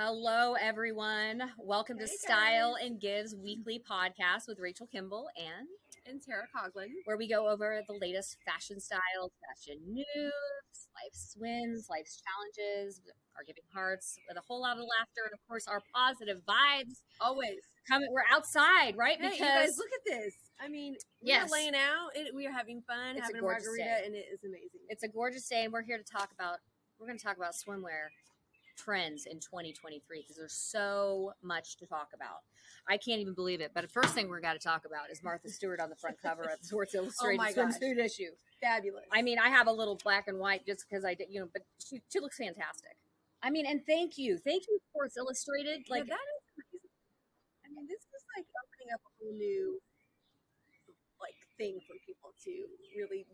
Hello, everyone. Welcome to Hey, Style guys. and Gives Weekly Podcast with Rachel Kimball And Tara Coughlin. where we go over the latest fashion styles, fashion news, life's wins, life's challenges, our giving hearts, with a whole lot of laughter, and of course, our positive vibes. Always. We're outside, right? Hey, you guys, look at this. I mean, we Yes. are laying out. We are having fun, It's a having a gorgeous margarita, day. and it is amazing. It's a gorgeous day, and we're going to talk about swimwear trends in 2023 because there's so much to talk about. I can't even believe it. But the first thing we're got to talk about is Martha Stewart on the front cover of the Sports Illustrated swimsuit issue. Fabulous. I mean, I have a little black and white just because I did, but she looks fantastic. I mean, and thank you, Sports Illustrated. Like that is amazing. I mean, this is like opening up a whole new thing for people to really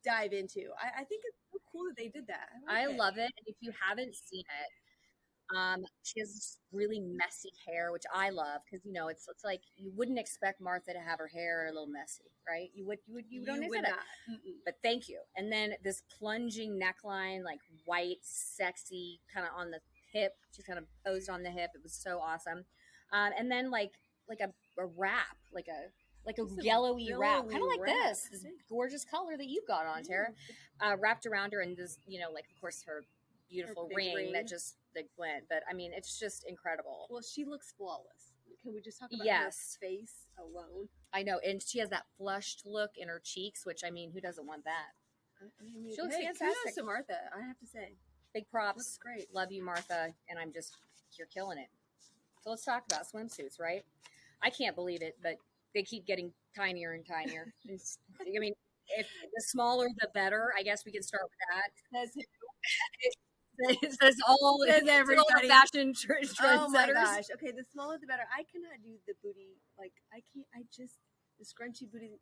dive into. I think it's so cool that they did that. I love it. And if you haven't seen it, she has this really messy hair, which I love because it's like you wouldn't expect Martha to have her hair a little messy, right? You don't would not. Mm-mm. But thank you. And then this plunging neckline, like white, sexy, kind of on the hip. She's kind of posed on the hip. It was so awesome. And then like a wrap, like a yellowy wrap, kind of like this gorgeous color that you've got on, Tara, wrapped around her, and this, of course, her beautiful ring that just went. But I mean, it's just incredible. Well, she looks flawless. Can we just talk about her face alone? I know, and she has that flushed look in her cheeks, which, I mean, who doesn't want that? I mean, she looks fantastic. Kudos to Martha, I have to say. Big props. Looks great. Love you, Martha, and you're killing it. So let's talk about swimsuits, right? I can't believe it, but they keep getting tinier and tinier. I mean, if the smaller the better. I guess we can start with that. It says everybody. Fashion trendsetters. Oh my gosh! Okay, the smaller the better. I cannot do the booty. I can't. The scrunchy booty.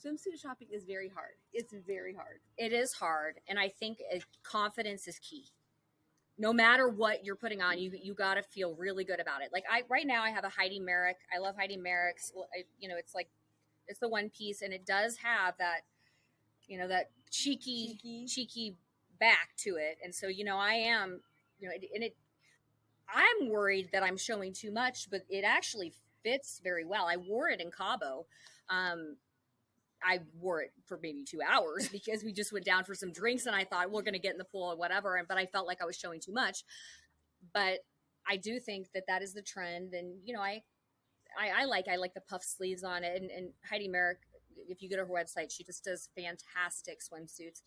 Swimsuit shopping is very hard. It's very hard. It is hard, and I think confidence is key. No matter what you're putting on, you got to feel really good about it. Like right now I have a Heidi Merrick. I love Heidi Merrick's. It's the one piece, and it does have that, that cheeky back to it. And so, I am, I'm worried that I'm showing too much, but it actually fits very well. I wore it in Cabo. I wore it for maybe 2 hours because we just went down for some drinks and I thought we're going to get in the pool or whatever. But I felt like I was showing too much. But I do think that is the trend. And, I like the puff sleeves on it. And Heidi Merrick, if you go to her website, she just does fantastic swimsuits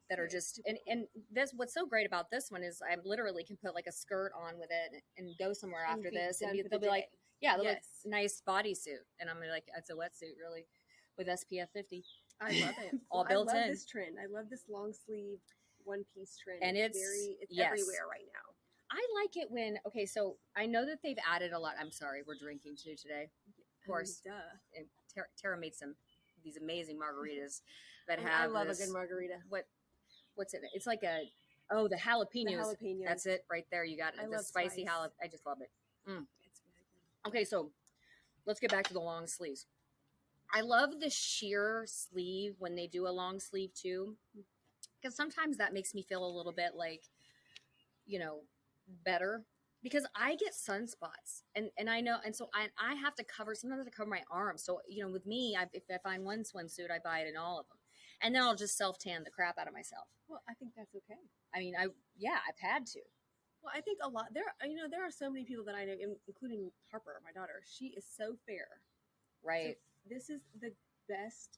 that are just, and this, what's so great about this one is I literally can put like a skirt on with it and go somewhere after this. And they'll be like, yeah, they'll look nice bodysuit. And I'm like, it's a wetsuit really. With SPF 50. I love it. All built in. I love this trend. I love this long sleeve one piece trend. And it's everywhere right now. I like it when, so I know that they've added a lot. I'm sorry, we're drinking today. Of course. Duh. And Tara made these amazing margaritas that I love a good margarita. What's it? It's like the jalapenos. The jalapenos. That's it right there. You got it. The spicy jalapeno. I just love it. It's really good. Okay, so let's get back to the long sleeves. I love the sheer sleeve when they do a long sleeve too, because sometimes that makes me feel a little bit like, better because I get sunspots and I know, and so I have to sometimes I have to cover my arms. So, with me, if I find one swimsuit, I buy it in all of them, and then I'll just self-tan the crap out of myself. Well, I think that's okay. I mean, I've had to. Well, I think a lot there are so many people that I know, including Harper, my daughter. She is so fair. Right. So this is the best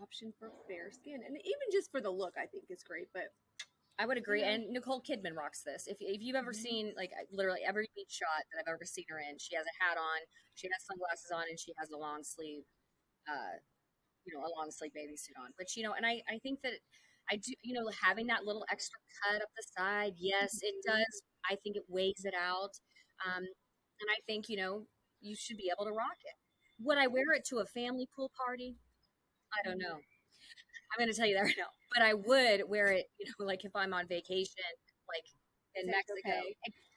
option for fair skin, and even just for the look, I think is great. But I would agree. And Nicole Kidman rocks this. If you've ever seen literally every beach shot that I've ever seen her in, she has a hat on, she has sunglasses on, and she has a long sleeve, a long sleeve bathing suit on. But and I think that I do, having that little extra cut up the side, yes, it does. I think it weighs it out, and I think you should be able to rock it. Would I wear it to a family pool party? I don't know. I'm going to tell you that right now. But I would wear it, like if I'm on vacation, like in Mexico. Okay.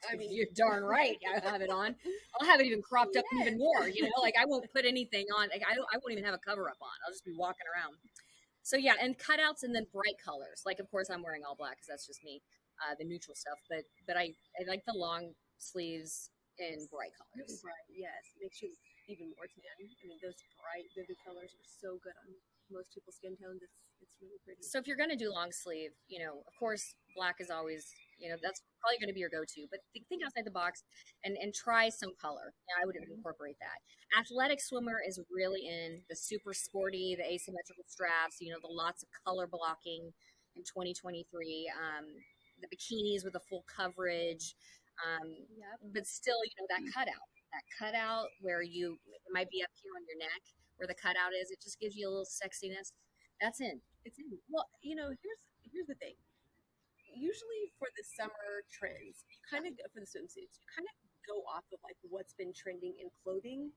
I mean, you're darn right. I have it on. I'll have it even cropped up even more. Like I won't put anything on. Like I won't even have a cover up on. I'll just be walking around. So yeah, and cutouts and then bright colors. Like of course I'm wearing all black because that's just me. the neutral stuff. But I like the long sleeves in bright Really colors. bright, yes. Makes you even more tan. I mean, those bright, vivid colors are so good on most people's skin tones. It's really pretty. So if you're going to do long sleeve, of course, black is always, that's probably going to be your go-to. But think outside the box and try some color. Yeah, I would incorporate that. Athletic swimwear is really in the super sporty, the asymmetrical straps. The lots of color blocking in 2023. The bikinis with the full coverage, Yep. but still, that cutout. That cutout where it might be up here on your neck, where the cutout is. It just gives you a little sexiness. That's in. It's in. Well, here's the thing. Usually for the summer trends, you kind of go for the swimsuits. You kind of go off of like what's been trending in clothing.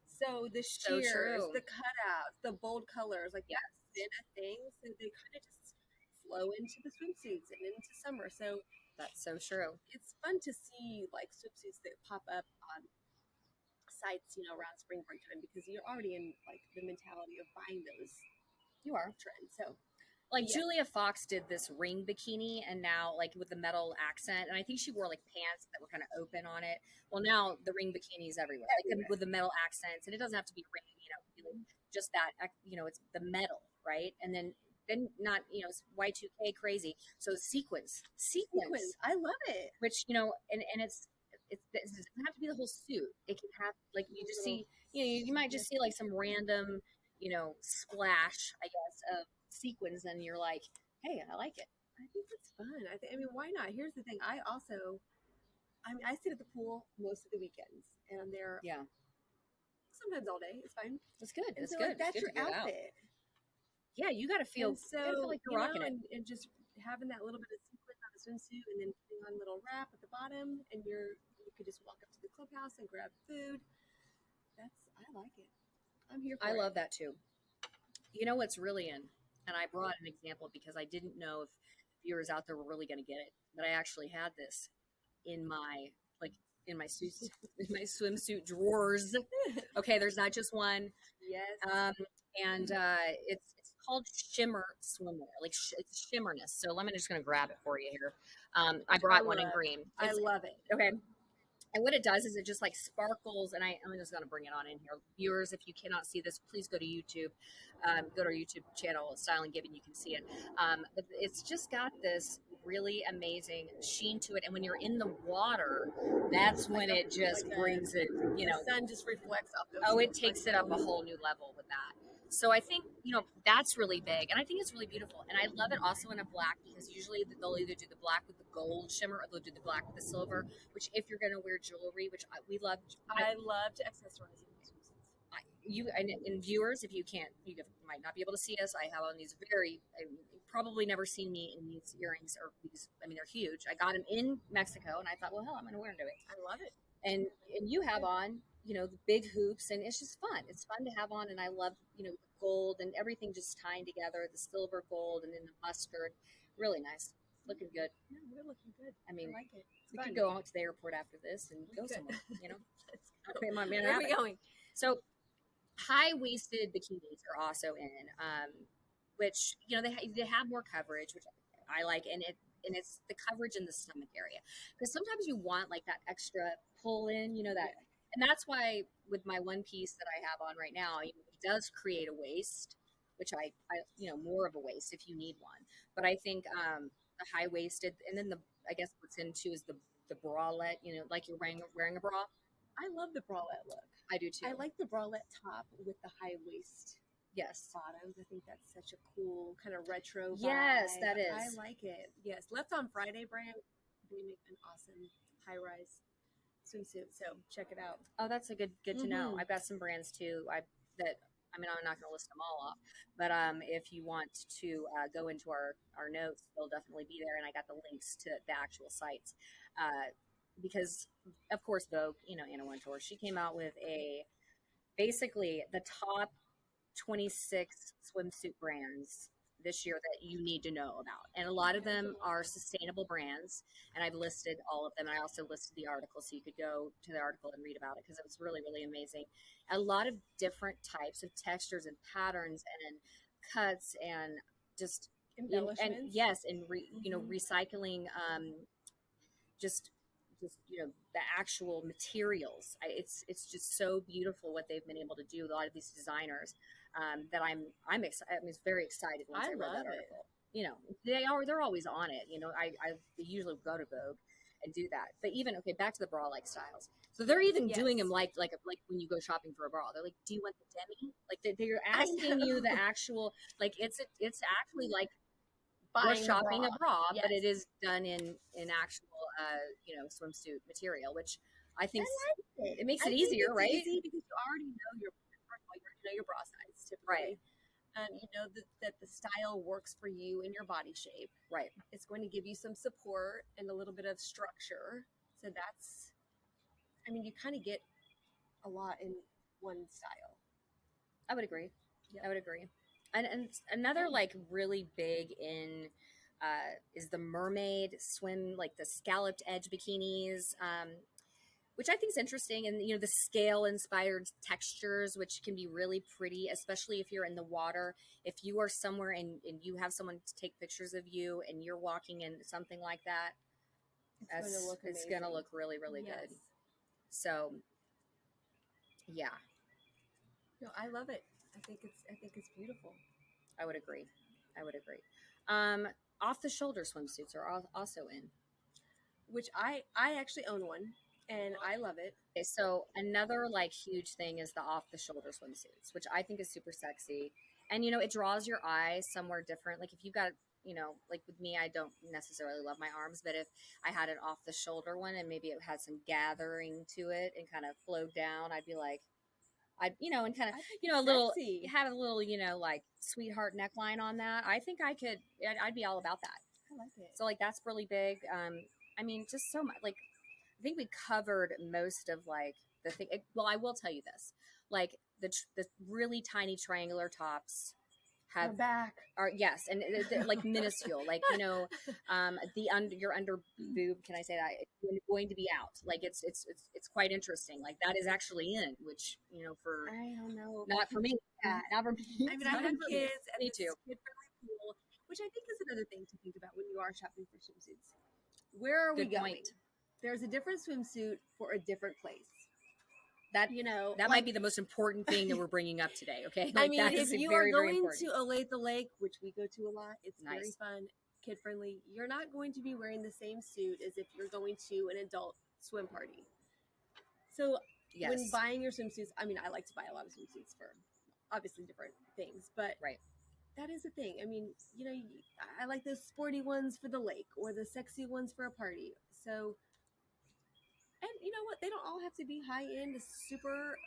So the So sheers, true. the cutouts, the bold colors, like Yeah, that's been a thing. So they kind of just flow into the swimsuits and into summer. So that's so true. it's fun to see like swimsuits that pop up on sites, around spring break time because you're already in like the mentality of buying those You are. trends. So Like yeah, Julia Fox did this ring bikini, and now like with the metal accent, and I think she wore like pants that were kind of open on it. Well, now the ring bikinis everywhere, with the metal accents, and it doesn't have to be ring, just that, it's the metal, right? And then not, it's Y2K crazy. So sequins, I love it. which and it doesn't have to be the whole suit. It can have like you just see, you might just see like some random, splash, I guess, of sequins, and you're like, hey, I like it. I think it's fun. I mean, why not? Here's the thing. I sit at the pool most of the weekends, and I'm there Yeah, sometimes all day. It's fine. that's good. And That's so, good. like, that's It's good your to get out. outfit. Yeah, you got to feel. And You got to feel so, like you're rocking it. and just having that little bit of sequin on the swimsuit, and then putting on a little wrap at the bottom, and you could just walk up to the clubhouse and grab food. I like it. I'm here for I it. love that too. You know what's really in, and I brought an example because I didn't know if viewers out there were really going to get it, but I actually had this in my like in my suits in my swimsuit drawers. Okay, there's not just one. Yes. And it's called shimmer swimwear. Like it's shimmerness. So I'm just gonna grab it for you here. I brought one in green. I love it. Okay. And what it does is it just like sparkles, and I'm just going to bring it on in here. Viewers, if you cannot see this, please go to YouTube. Go to our YouTube channel, Style and Giving. You can see it. But it's just got this really amazing sheen to it. And when you're in the water, that's when it just brings it, The sun just reflects off those. Oh, it takes it up a whole new level with that. So I think, that's really big. And I think it's really beautiful. And I love it also in a black because usually they'll either do the black with the gold shimmer or they'll do the black with the silver, which if you're going to wear jewelry, which we love. I love to accessorize in my swimsuits. And viewers, if you can't, you might not be able to see us. I have on these you've probably never seen me in these earrings or these. I mean, they're huge. I got them in Mexico and I thought, well, hell, I'm going to wear them to it. I love it. And you have on, the big hoops, and it's just fun. It's fun to have on, and I love, the gold and everything just tying together, the silver gold and then the mustard. Really nice. Looking good. Yeah, we're looking good. I mean, I like it. It's we fun. could go out to the airport after this and go could. somewhere, Let's go. Okay, man, Where are we going? So high-waisted bikinis are also in, which, they have more coverage, which I like, and it's the coverage in the stomach area. Because sometimes you want like that extra pull in, that. And that's why with my one piece that I have on right now, it does create a waist, which I more of a waist if you need one. But I think the high waisted, and then I guess what's in too is the bralette, like you're wearing a bra. I love the bralette look. I do too. I like the bralette top with the high waist Yes. bottoms. I think that's such a cool kind of retro vibe. Yes, that is. I like it. Yes. Left on Friday brand, they make an awesome high rise swimsuit. So check it out. Oh, that's a good to know. I've got some brands too. I'm not going to list them all off, but if you want to go into our notes, they'll definitely be there. And I got the links to the actual sites because, of course, Vogue, Anna Wintour, she came out with basically the top 26 swimsuit brands this year that you need to know about. And a lot of them are sustainable brands. And I've listed all of them. And I also listed the article so you could go to the article and read about it because it was really, really amazing. A lot of different types of textures and patterns and cuts and just and embellishments. yes, and Mm-hmm. recycling, just the actual materials. It's just so beautiful what they've been able to do. A lot of these designers, that I'm excited. I mean, it's very excited once I I read love that it. article. They're always on it. I usually go to Vogue and do that. But even, okay, back to the bra like styles. So they're Yes, even doing them yes. like when you go shopping for a bra. They're like, do you want the demi? Like they're I asking you the know. actual, like it's actually like you're Buying the shopping a bra. bra, but Yes. it is done in actual swimsuit material, which I I think like it. it makes I it think easier, it's right? easy because you already know your first of all, you already know your bra size Right, typically. You know that the style works for you and your body shape. right. It's going to give you some support and a little bit of structure. So that's, I mean, you kind of get a lot in one style. I would agree. Yep. I would agree. And another like really big in is the mermaid swim, like the scalloped edge bikinis, which I think is interesting. And the scale inspired textures, which can be really pretty, especially if you're in the water. If you are somewhere and you have someone to take pictures of you and you're walking in something like that, It's going to look it's amazing. gonna look really, really Yes. good. So yeah, No, I love it. I think it's beautiful. I would agree. I would agree. Um, Off the shoulder swimsuits are also in. Which I actually own one and I love it. Okay, so another like huge thing is the off the shoulder swimsuits, which I think is super sexy. And it draws your eye somewhere different. Like if you've got, like with me, I don't necessarily love my arms, but if I had an off the shoulder one and maybe it had some gathering to it and kind of flowed down, I'd be like, and kind of, I think a it's little, sexy. have a little, like sweetheart neckline on that. I think I'd be all about that. I like it. So like that's really big. I mean, just so much. Like I think we covered most of like the thing. Well, I will tell you this: like the really tiny triangular tops We're have back. are yes, and they're, like minuscule, like your under boob. Can I say that it's going to be out? Like it's quite interesting. Like that is actually in, which for I don't know. not for me, Yeah. not for me. I mean, It's I not have for kids at me this too. kid-friendly pool, which I think is another thing to think about when you are shopping for swimsuits. Where are we Good going? point. There's a different swimsuit for a different place. That that might like be the most important thing that we're bringing up today. Okay, I like mean, that if is you very, are very going important. to Olathe Lake, which we go to a lot, it's very Nice. fun, kid-friendly. You're not going to be wearing the same suit as if you're going to an adult swim party. So Yes. when buying your swimsuits, I mean, I like to buy a lot of swimsuits for obviously different things, but Right. that is the thing. I mean, I like those sporty ones for the lake or the sexy ones for a party. So, and you know what? They don't all have to be high end, super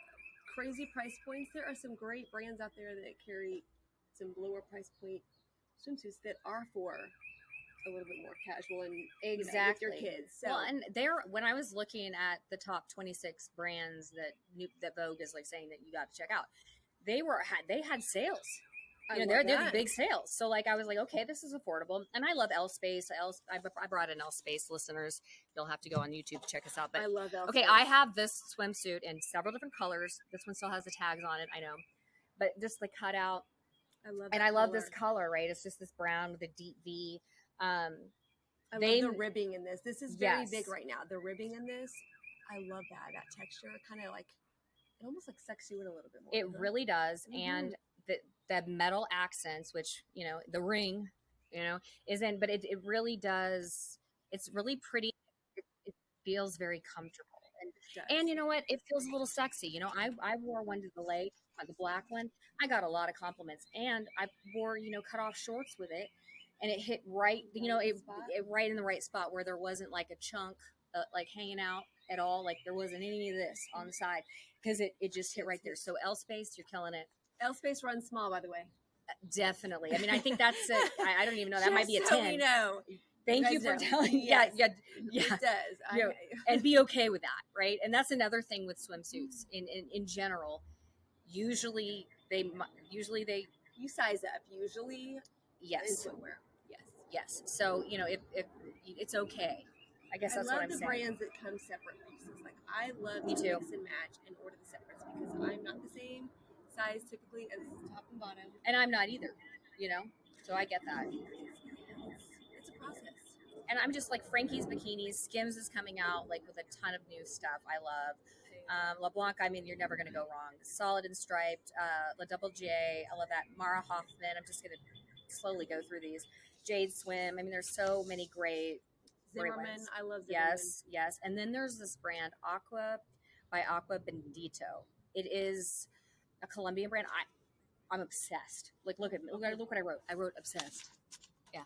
crazy price points. There are some great brands out there that carry some lower price point swimsuits that are for a little bit more casual and Exactly. with your kids. So, well, and when I was looking at the top 26 brands that Vogue is like saying that you got to check out, they had sales. They're the big sales. So like I was like, okay, this is affordable, and I love L Space. I brought in L Space, listeners. You'll have to go on YouTube to check us out. But I love L okay, Space. I have this swimsuit in several different colors. This one still has the tags on it, I know, but just the cutout. I love this color. Right, it's just this brown with a deep V. I love the ribbing in this. This is very big right now. The ribbing in this, I love that texture. Kind of like it almost like sucks you in a little bit more. It really does, Mhm. and the metal accents, which the ring, isn't, but it really does. It's really pretty. It feels very comfortable, and you know what? It feels a little sexy. I wore one to the lake, the black one. I got a lot of compliments, and I wore cut off shorts with it, and it hit right. It right in the right spot where there wasn't like a chunk like hanging out at all. Like there wasn't any of this on the side because it just hit right there. So L Space, you're killing it. L Space runs small, by the way. Definitely. I mean, I think that's it. I don't even know. That might be a 10. So we know. Thank you for telling me. Yes, Yeah. It does. And be okay with that, right? And that's another thing with swimsuits in general. Usually they you size up. Usually, yes, in swimwear. yes. So if it's okay. I guess that's what I'm saying. I love the brands that come separate pieces. Like I love Me to too. mix and match and order the separates because I'm not the same size typically as top and bottom. And I'm not either. So I get that. It's a process. And I'm just like Frankie's Bikinis. Skims is coming out like with a ton of new stuff. I love LeBlanc. I mean, you're never going to go wrong. Solid and striped. La Double J. I love that. Mara Hoffman. I'm just going to slowly go through these. Jade Swim. I mean, there's so many great Zimmerman. ones. I love Zimmerman. Yes, yes. And then there's this brand Aqua by Aqua Bendito. It is a Colombian brand. I'm obsessed. Like, look at me. Look what I wrote. I wrote obsessed. Yeah.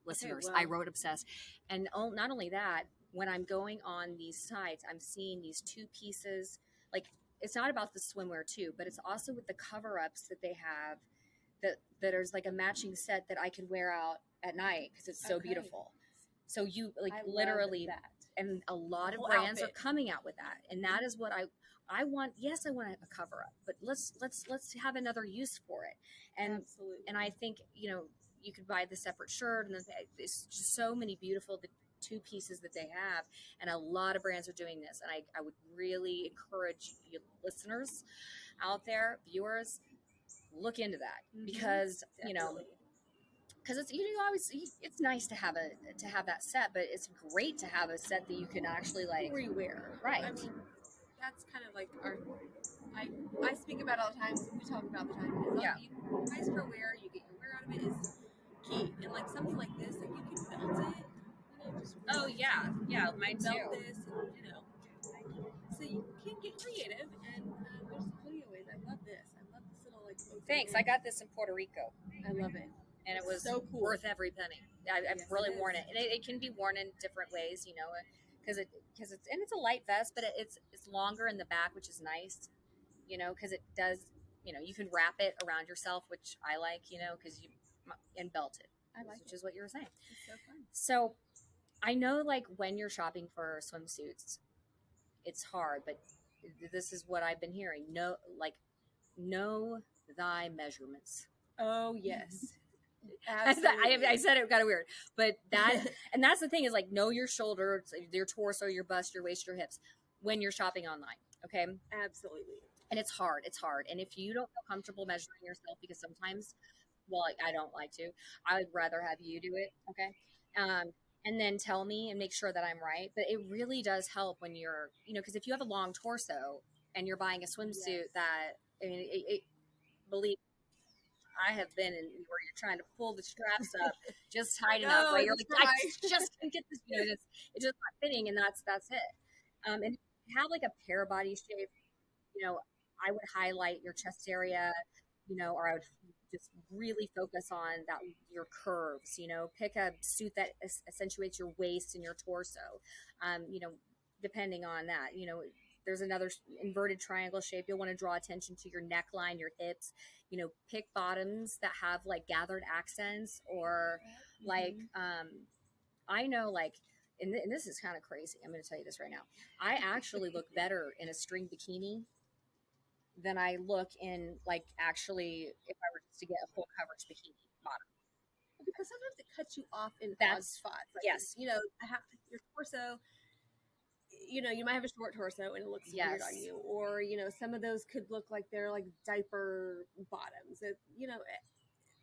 Listeners, Okay, well. I wrote obsessed. And not only that, when I'm going on these sites, I'm seeing these two pieces. Like, it's not about the swimwear too, but it's also with the cover-ups that they have that there's like a matching set that I can wear out at night because it's so beautiful. So you like I literally love that. And a lot of whole brands outfit. are coming out with that. And that is what I want. Yes, I want a cover up, but let's have another use for it. And Absolutely. and I think, you could buy the separate shirt, and it's just so many beautiful the two pieces that they have, and a lot of brands are doing this. And I would really encourage you listeners out there, viewers, look into that because Definitely. because it's always it's nice to have that set, but it's great to have a set that you can actually like rewear. Right. I mean, that's kind of like I speak about all the time. We talk about the time. Yeah. You price per wear, you get your wear out of it is key. And like something like this, like you can belt it. Just oh yeah, mine belt too. this, and, so you can get creative. And there's plenty of ways. I love this. I love this little like. Thanks. I got this in Puerto Rico. I love it. And it was so cool. worth every penny. I've Yes, really it worn is. it, and it can be worn in different ways, because it's a light vest, but it's longer in the back, which is nice, because it does, you can wrap it around yourself, which I like, because and belt it, which is what you were saying. It's so fun. So I know, like, when you're shopping for swimsuits, it's hard, but this is what I've been hearing. Know thy measurements. Oh yes. I said it kind of weird, but and that's the thing is like know your shoulder, your torso, your bust, your waist, your hips when you're shopping online. Okay. Absolutely. And it's hard. And if you don't feel comfortable measuring yourself, because sometimes, well, I don't like to, I would rather have you do it. Okay. And then tell me and make sure that I'm right. But it really does help when you're, because if you have a long torso and you're buying a swimsuit that, I mean, believe I have been in where you're trying to pull the straps up just tight enough, right? You're like, I just can't get this, it's just not fitting, and that's it. And if you have like a pear body shape, I would highlight your chest area, or I would just really focus on your curves, pick a suit that accentuates your waist and your torso, depending on that, there's another inverted triangle shape. You'll want to draw attention to your neckline, your hips, pick bottoms that have like gathered accents or like, I know like, and this is kind of crazy. I'm going to tell you this right now. I actually look better in a string bikini than I look in like actually if I were just to get a full coverage bikini bottom. Because sometimes it cuts you off in odd spots. Like, yes. Your torso, you might have a short torso and it looks weird on you. Or, some of those could look like they're like diaper bottoms.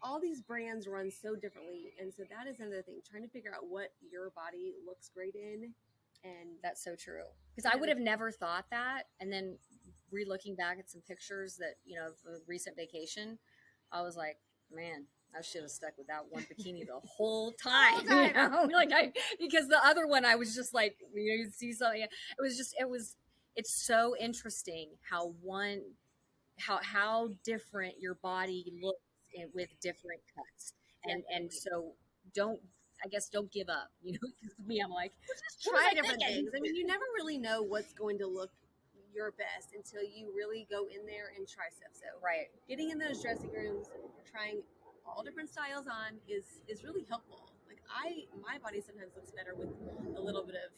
All these brands run so differently. And so that is another thing, trying to figure out what your body looks great in. And that's so true. Because I would have never thought that. And then re-looking back at some pictures that, of a recent vacation, I was like, man, I should have stuck with that one bikini the whole time. Because the other one, I was just like, you see something. It's so interesting how different your body looks with different cuts. And so don't give up, because me, I'm like, just try different things. I mean, you never really know what's going to look your best until you really go in there and try stuff. So getting in those dressing rooms, trying all different styles on is really helpful. Like my body sometimes looks better with a little bit of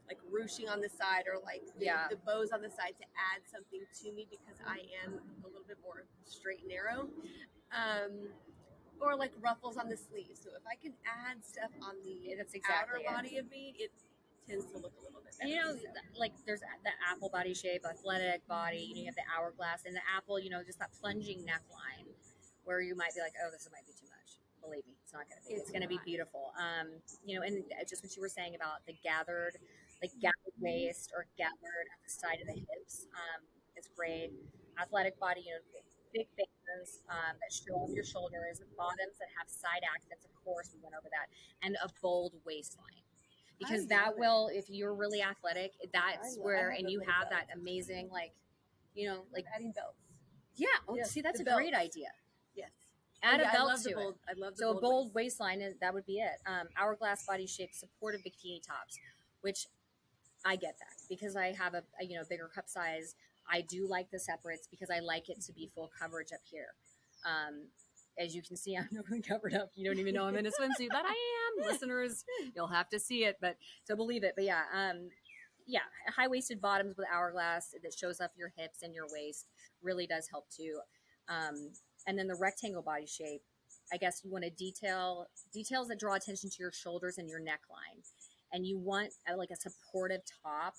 like ruching on the side or like the bows on the side to add something to me because I am a little bit more straight and narrow. Or like ruffles on the sleeves. So if I can add stuff on the outer body of me, it tends to look a little bit better. Like there's the apple body shape, athletic body, you have the hourglass, and the apple, just that plunging neckline where you might be like, oh, this might be too much. Believe me, it's not going to be. It's going to be beautiful. And just what you were saying about the gathered, like gathered waist or gathered at the side of the hips, is great. Athletic body, big bands that show off your shoulders, bottoms that have side accents. Of course, we went over that, and a bold waistline. Because that will, if you're really athletic, that's where, and you have that amazing, like, like adding belts. Yeah. Oh, yes, see, that's a great idea. Yes. Add a belt to it. I love the so a bold waistline, that would be it. Hourglass body shape, supportive bikini tops, which I get that because I have a bigger cup size. I do like the separates because I like it to be full coverage up here. As you can see, I'm really covered up. You don't even know I'm in a swimsuit, but I am. Listeners, you'll have to see it, but so believe it. But yeah, high-waisted bottoms with hourglass that shows off your hips and your waist really does help too. And then the rectangle body shape, I guess you want to details that draw attention to your shoulders and your neckline. And you want like a supportive top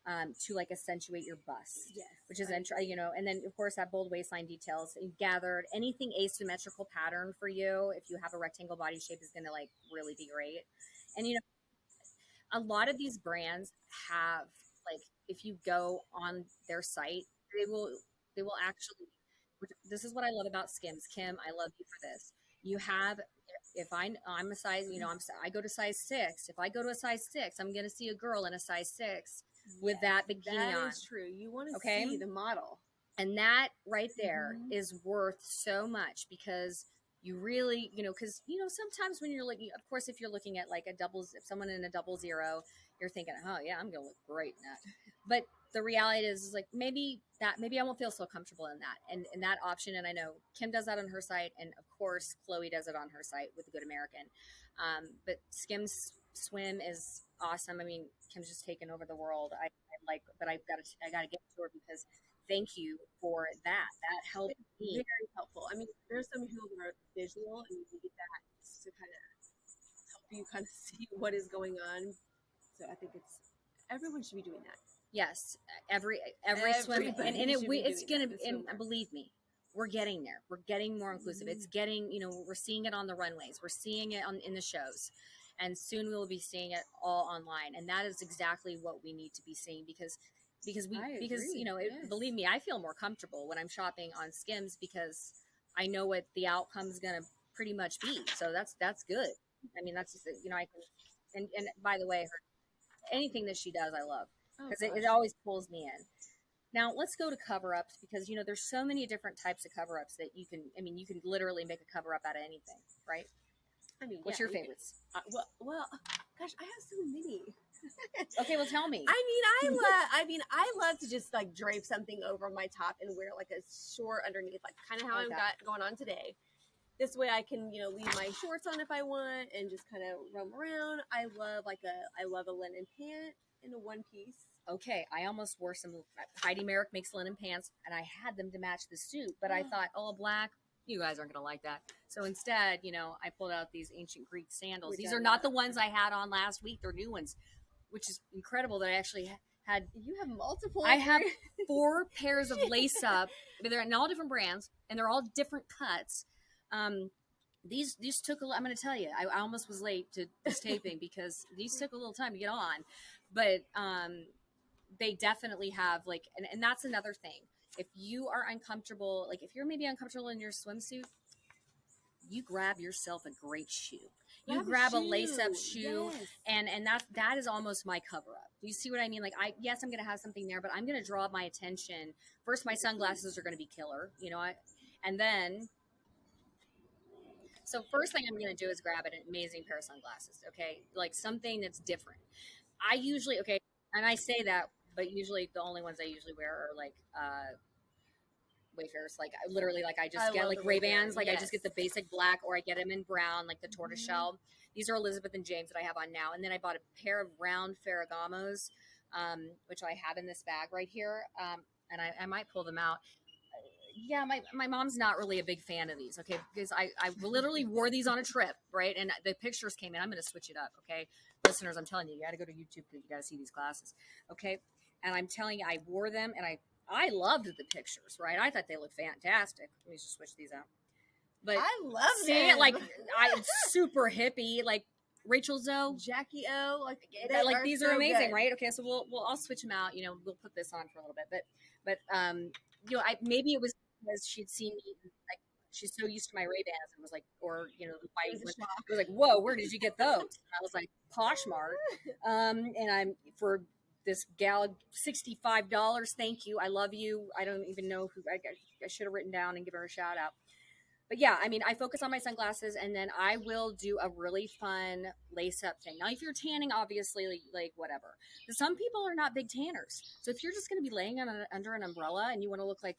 to like accentuate your bust, yes, which is, and then of course that bold waistline details gathered. Anything asymmetrical pattern for you, if you have a rectangle body shape, is going to like really be great. And a lot of these brands have, like, if you go on their site, they will actually, this is what I love about Skims. Kim, I love you for this. You have, if I'm a size, I go to size 6. If I go to a size 6, I'm going to see a girl in a size 6 with that bikini on. That is true. You want to see the model. And that right there is worth so much because you really, because, sometimes when you're looking, of course, if you're looking at like if someone in a 00, you're thinking, oh yeah, I'm going to look great in that. But the reality is like, maybe I won't feel so comfortable in that. And that option, and I know Kim does that on her site. And of course, Chloe does it on her site with the Good American. But Skims Swim is awesome. I mean, Kim's just taken over the world. But I got to get to her because thank you for that. That helped me. Very helpful. I mean, there's some people that are visual, and you can get that just to kind of help you kind of see what is going on. So I think everyone should be doing that. Yes, every swim, and it's gonna be, and believe me, we're getting there. We're getting more inclusive. It's getting, we're seeing it on the runways. We're seeing it in the shows, and soon we will be seeing it all online. And that is exactly what we need to be seeing because believe me, I feel more comfortable when I'm shopping on Skims because I know what the outcome is going to pretty much be. So that's good. I mean, that's just, I can, and by the way, anything that she does, I love because it always pulls me in. Now let's go to cover-ups because, there's so many different types of cover-ups that you can literally make a cover-up out of anything, right? I mean, what's your favorites? Well, gosh, I have so many. Okay, well, tell me. I love to just like drape something over my top and wear like a short underneath, like kind of how I've got going on today. This way I can, leave my shorts on if I want and just kind of roam around. I love a linen pant in a one piece. Okay, I almost wore some. Heidi Merrick makes linen pants, and I had them to match the suit, but I thought all black. You guys aren't going to like that. So instead, I pulled out these ancient Greek sandals. These are not the ones I had on last week. They're new ones, which is incredible that I actually had. You have multiple. I have 4 pairs of lace up. They're in all different brands, and they're all different cuts. These took I'm going to tell you, I almost was late to this taping because these took a little time to get on, but they definitely have and that's another thing. If you are uncomfortable, like if you're maybe uncomfortable in your swimsuit, you grab yourself a great shoe. You grab a lace-up shoe, yes. and that is almost my cover-up. Do you see what I mean? Like, I'm going to have something there, but I'm going to draw my attention. First, my sunglasses are going to be killer, and then. So first thing I'm going to do is grab an amazing pair of sunglasses. Okay, like something that's different. I usually and I say that, but usually the only ones I usually wear are like Wayfarers. Like I just get like Ray-Bans. Like yes. I just get the basic black, or I get them in brown, like the tortoiseshell. These are Elizabeth and James that I have on now. And then I bought a pair of round Ferragamos, which I have in this bag right here. And I might pull them out. Yeah, my mom's not really a big fan of these, okay? Because I literally wore these on a trip, right? And the pictures came in. I'm going to switch it up, okay? Listeners, I'm telling you, you got to go to YouTube because you got to see these glasses, okay? And I'm telling you, I wore them, and I loved the pictures, right? I thought they looked fantastic. Let me just switch these out. but I love seeing them. it like it's super hippie, like Rachel Zoe, Jackie O, like these are so amazing, good. right? Okay, so we'll I'll switch them out. We'll put this on for a little bit, but I maybe it was because she'd seen me like she's so used to my Ray Bans and was like, or the white It was a it shock. was like, whoa, where did you get those? And I was like, Poshmark, and I'm for this gal $65. Thank you, I love you. I don't even know who I should have written down and give her a shout out. But yeah, I mean, I focus on my sunglasses, and then I will do a really fun lace up thing. Now, if you're tanning, obviously, like whatever. But some people are not big tanners, so if you're just going to be laying under an umbrella and you want to look like,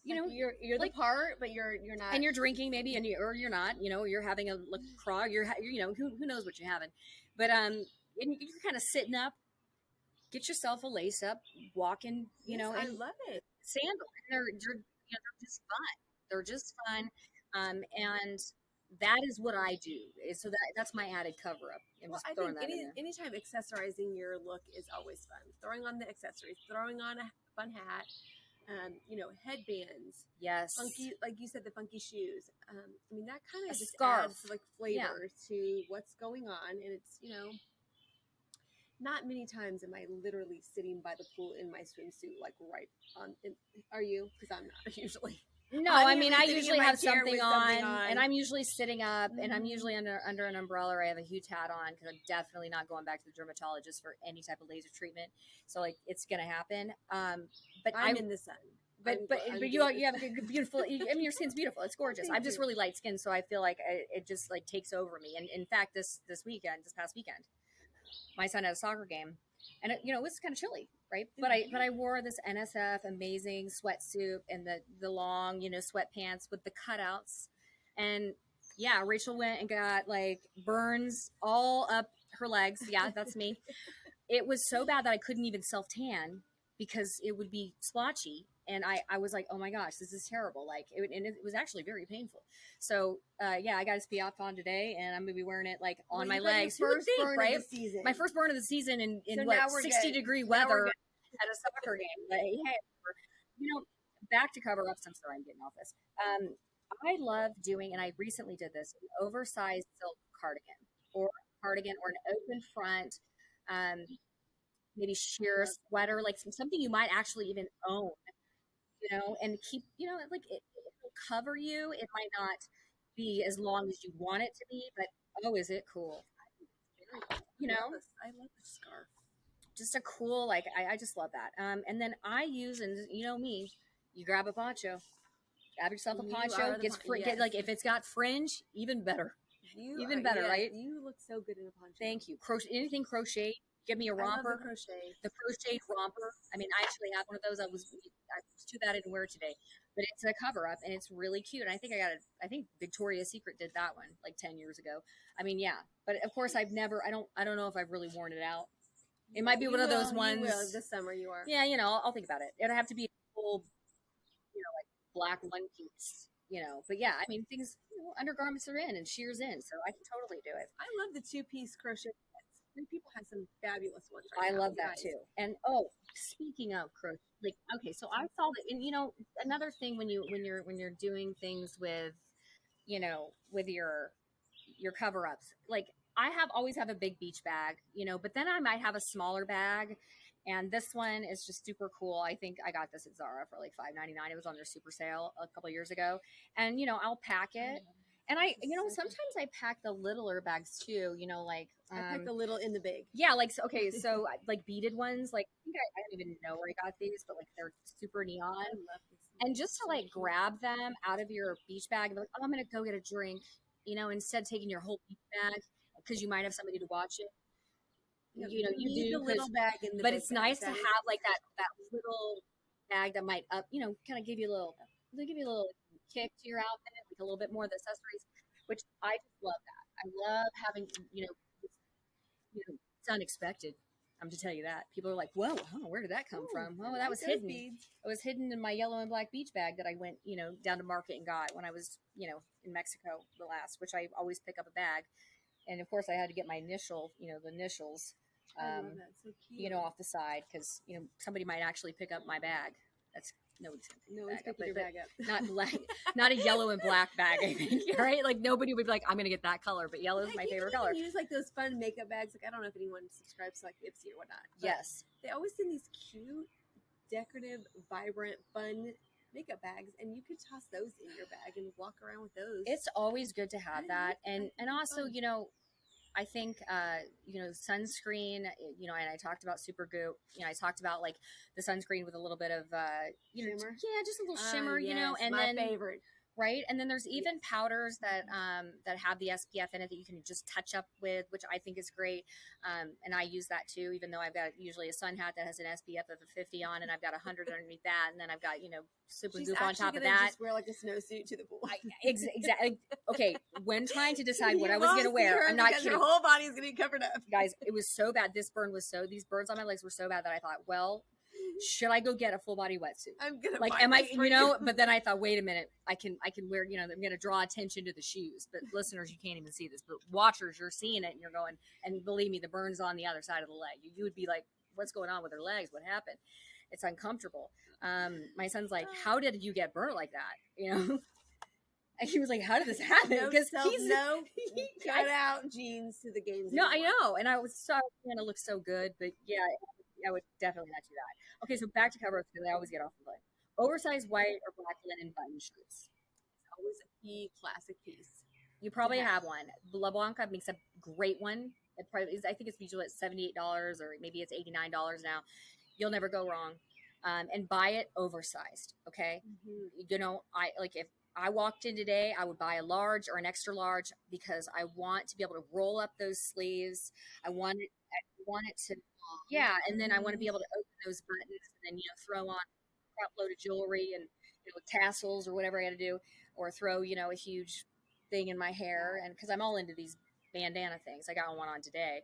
you're like, the part, but you're not, and you're drinking maybe, or you're not, you're having a craw, who knows what you're having, but and you're kind of sitting up. Get yourself a lace up, walking, yes, I love it. Sandal. They're just fun. They're just fun, and that is what I do. So that's my added cover up. I think anytime accessorizing your look is always fun. Throwing on the accessories, throwing on a fun hat, headbands. Yes. Funky, like you said, the funky shoes. I mean, that kind of just scarf. adds like flavor to what's going on, and it's not many times am I literally sitting by the pool in my swimsuit, like right on. Are you? Because I'm not usually. No, I mean, I usually have something on, and I'm usually sitting up, and I'm usually under an umbrella, or I have a huge hat on, because I'm definitely not going back to the dermatologist for any type of laser treatment. So, like, it's going to happen. But I'm in the sun. But you have a beautiful. I mean, your skin's beautiful. It's gorgeous. I'm just really light skinned, so I feel like it just like takes over me. And in fact, this past weekend, my son had a soccer game, and it was kind of chilly, right? But I wore this NSF amazing sweatsuit and the long sweatpants with the cutouts, and yeah, Rachel went and got like burns all up her legs. Yeah, that's me. It was so bad that I couldn't even self tan because it would be splotchy. And I was like, oh my gosh, this is terrible. Like, and it was actually very painful. So, yeah, I got his Piaf on today, and I'm going to be wearing it like on my legs. First burn of the season. My first burn of the season in so 60-degree weather at a soccer game. But hey, back to cover ups. I'm sorry, I'm getting off this. I love doing, and I recently did this, an oversized silk cardigan or an open front, maybe sheer sweater, like something you might actually even own. And keep, like it will cover you. It might not be as long as you want it to be, but oh, is it cool? I love the scarf. Just a cool, like, I just love that. And then I use, and me, you grab a poncho, grab yourself a poncho, like if it's got fringe, even better. Even better, right? You look so good in a poncho. Thank you. Anything crochet. Give me a romper. I love the crocheted romper. I mean, I actually have one of those. I was too bad I didn't wear it today, but it's a cover up and it's really cute. And I think I think Victoria's Secret did that one like 10 years ago. I mean, yeah, but of course I don't know if I've really worn it out. It might be one of those ones. You will. This summer you are. Yeah, I'll think about it. It'll have to be a full, like black one piece. But yeah, I mean, things, undergarments are in and sheers in, so I can totally do it. I love the 2-piece crochet. People have some fabulous ones. I love that too. And speaking of crochet, like, okay, so I saw that, and another thing when you're doing things with, with your cover ups, like I always have a big beach bag, but then I might have a smaller bag. And this one is just super cool. I think I got this at Zara for like $5.99. It was on their super sale a couple years ago. And, I'll pack it. And sometimes I pack the littler bags too, like. I pack the little in the big. Yeah, like, okay, so like beaded ones, like I think I don't even know where I got these, but like they're super neon. I love these. And just to like grab them out of your beach bag and be like, oh, I'm going to go get a drink, instead of taking your whole beach bag because you might have somebody to watch it. You do the little bag in the but it's nice to have like that little bag that might kind of give you a little kick to your outfit, like a little bit more of the accessories, which I just love that. I love having it's unexpected. I'm to tell you that people are like, whoa, where did that come from? Well, that was hidden. It was hidden in my yellow and black beach bag that I went down to market and got when I was in Mexico the last, which I always pick up a bag. And of course I had to get my the initials, so cute. off the side because, somebody might actually pick up my bag. That's nobody's gonna pick No your one's bag up, picking your bag up. not black, not a yellow and black bag. I think, right? Like nobody would be like, I'm gonna get that color, but yellow is my favorite color. You can use like those fun makeup bags. Like I don't know if anyone subscribes to like Ipsy or whatnot. Yes, they always send these cute, decorative, vibrant, fun makeup bags, and you could toss those in your bag and walk around with those. it's always good to have that, and also fun. you know, I think you know, sunscreen, you know, and I talked about super goop, you know, I talked about like the sunscreen with a little bit of you know, Shimmer? yeah, just a little shimmer, you know, and my then favorite. right, and then there's even powders that that have the SPF in it that you can just touch up with, which I think is great, and I use that too, even though I've got usually a sun hat that has an SPF of a 50 on, and I've got 100 underneath that, and then I've got, you know, super She's goop on top of gonna that. just wear like a snowsuit to the pool. Exactly. Okay, when trying to decide what You I was going to won't see wear, her I'm not because kidding. Your whole body is going to be covered up. Guys, it was so bad. These burns on my legs were so bad that I thought, well, should I go get a full body wetsuit? I'm gonna like, buy am I, this for you know? But then I thought, wait a minute, I can wear, you know, I'm going to draw attention to the shoes. But listeners, you can't even see this, but watchers, you're seeing it and you're going, and believe me, the burn's on the other side of the leg. You would be like, what's going on with her legs? What happened? It's uncomfortable. My son's like, how did you get burnt like that? You know? And he was like, how did this happen? Because cut out jeans to the games. No, I know. And I was so going to look so good, but yeah, I would definitely not do that. Okay, so back to cover ups because I always get off the line. Oversized white or black linen button shirts. It's always a key classic piece. You probably have one. La Blanca makes a great one. It probably is, I think it's usually at $78 or maybe it's $89 now. You'll never go wrong. And buy it oversized. Okay. Mm-hmm. You know, if I walked in today, I would buy a large or an extra large because I want to be able to roll up those sleeves. I want it to, yeah. And then I want to be able to open those buttons and then, you know, throw on a crop load of jewelry and, you know, tassels or whatever I got to do, or throw, you know, a huge thing in my hair. And cause I'm all into these bandana things. I got one on today.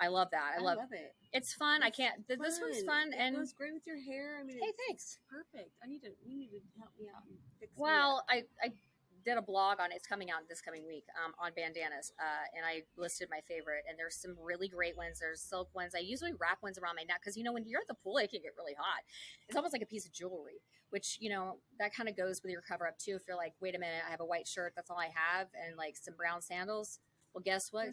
I love that. I love it. It's fun. This one's fun. It and goes great with your hair. I mean, hey, thanks. It's perfect. You need to help me out and fix it. Well, I did a blog on it's coming out this coming week on bandanas, and I listed my favorite. And there's some really great ones. There's silk ones. I usually wrap ones around my neck because, you know, when you're at the pool, it can get really hot. It's almost like a piece of jewelry, which, you know, that kind of goes with your cover up too. If you're like, wait a minute, I have a white shirt, that's all I have, and like some brown sandals. Well, guess what?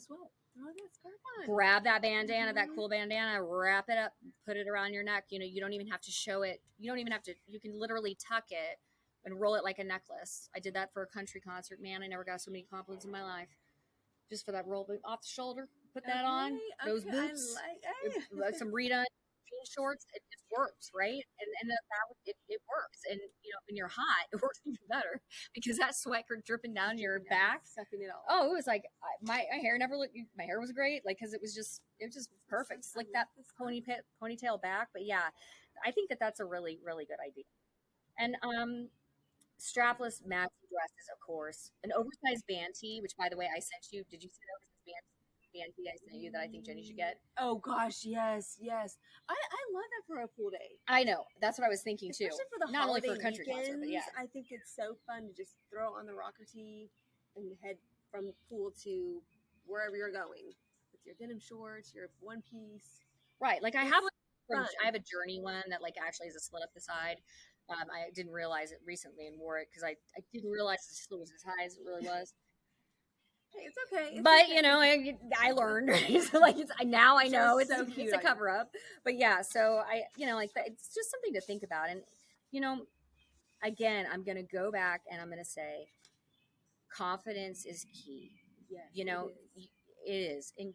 Oh, that's fun. Grab that bandana, that cool bandana, wrap it up, put it around your neck. You know, you don't even have to show it. You don't even have to, you can literally tuck it and roll it like a necklace. I did that for a country concert. Man, I never got so many compliments in my life. Just for that roll off the shoulder. Put that on. Those boots. Like some redone jean shorts. It just works, right? And it works. And, you know, when you're hot, it works even better because that sweat dripping down your back. Sucking it all. Oh, it was like my hair never looked. My hair was great, like because it was just perfect. Slick that ponytail back. But yeah, I think that's a really really good idea. And strapless maxi dresses, of course. An oversized band tee, which by the way I sent you. Did you see the oversized band tee I sent you that I think Jenny should get? Oh gosh, yes. I love that for a pool day. I know. That's what I was thinking too. Especially for the not only for a holiday country concert, but yeah. I think it's so fun to just throw on the rocker tee and head from pool to wherever you're going with your denim shorts, your one piece. Right. Like I have a Journey one that like actually has a slit up the side. I didn't realize it recently and wore it because I didn't realize the slit was as high as it really was. Hey, it's okay. But you know, I learned. So like now I know it's a cover up. But yeah, so I like that. It's just something to think about. And you know, again, I'm gonna go back and I'm gonna say, confidence is key. Yes, you know, it is, and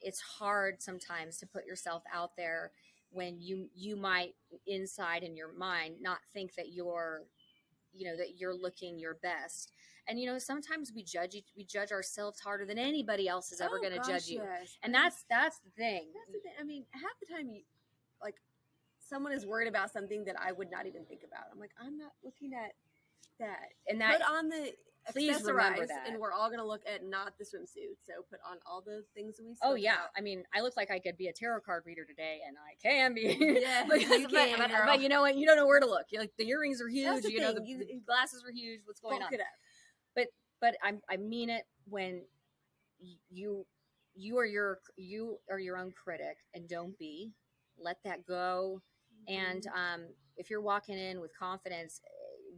it's hard sometimes to put yourself out there when you might inside in your mind not think that you're looking your best. And you know, sometimes we judge ourselves harder than anybody else is ever going to judge you. Yes. And that's the thing. That's the thing. I mean, half the time someone is worried about something that I would not even think about. I'm like, I'm not looking at that. And that, put on the please remember that. And we're all going to look at not the swimsuit. So put on all the things that we spoke about. I mean, I look like I could be a tarot card reader today, and I can be. Yeah, but you know what? You don't know where to look. You're like, the earrings are huge. The you know, the glasses are huge. What's going on? But I mean it when you are your own critic, and don't be. Let that go. And if you're walking in with confidence,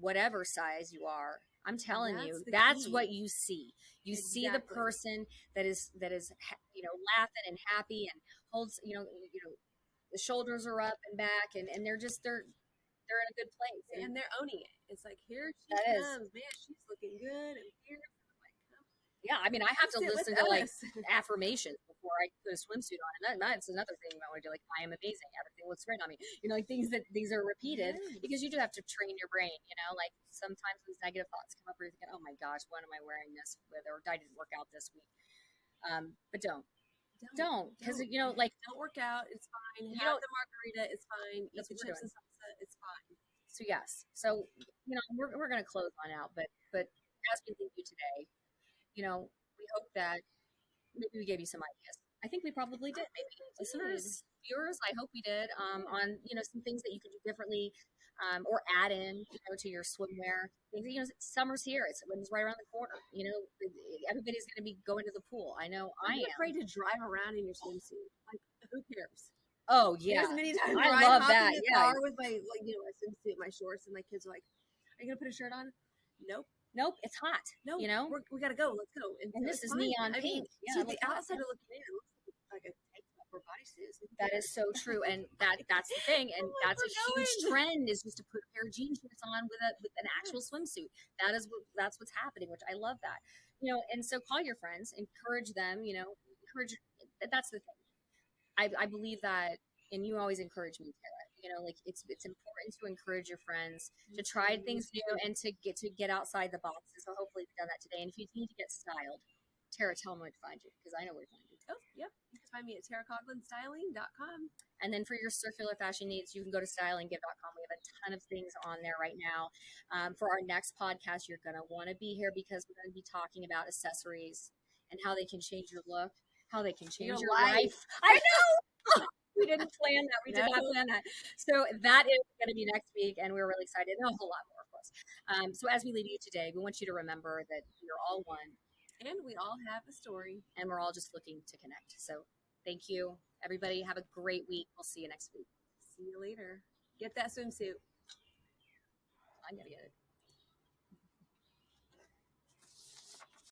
whatever size you are, I'm telling you, that's what you see. You see the person that is laughing and happy and holds the shoulders are up and back, and they're in a good place, and they're owning it. It's like, here she comes, man, she's looking good, and here, like, come. Yeah, I mean, I have to listen to like affirmations before I put a swimsuit on, and that's another thing I want to do. Like, I am amazing, everything looks great on me. Like things that these are repeated because you do have to train your brain. Like sometimes these negative thoughts come up where you're thinking, oh my gosh, what am I wearing this with, or I didn't work out this week. But don't because like, don't work out, it's fine. Have the margarita, it's fine. Eat the chips and salsa, it's fine. So yes, we're gonna close on out, but as we leave you today, we hope that maybe we gave you some ideas. I think we probably did. Maybe listeners, viewers, I hope we did. On some things that you could do differently, or add in to your swimwear. Summer's here. It's right around the corner. Everybody's going to be going to the pool. I know. I am afraid to drive around in your swimsuit. Like, who cares? Oh yeah, there's many times I love that. In the car with my my swimsuit, my shorts, and my kids are like, "Are you gonna put a shirt on?" Nope, it's hot. No, we gotta go. Let's go. And this is neon pink. Yeah, the outside of looking in, it looks like a tank top or bodysuit. That is so true, and that's the thing, and that's a huge trend is just to put a pair of jean shorts on with an actual swimsuit. That's what's happening, which I love that. And so call your friends, encourage them. Encourage. That's the thing. I believe that, and you always encourage me, Tara. Like it's important to encourage your friends to try things new and to get outside the boxes. So hopefully we've done that today. And if you need to get styled, Tara, tell them where to find you, because I know where to find you. Oh, yep. You can find me at TaraCoglinStyling.com. And then for your circular fashion needs, you can go to stylinggive.com. We have a ton of things on there right now. For our next podcast, you're going to want to be here because we're going to be talking about accessories and how they can change your look, how they can change your life. I know. We didn't plan that. We did not plan that. So that is going to be next week, and we're really excited. And a whole lot more, of course. So as we leave you today, we want you to remember that we're all one. And we all have a story. And we're all just looking to connect. So thank you, everybody. Have a great week. We'll see you next week. See you later. Get that swimsuit. I'm going to get it.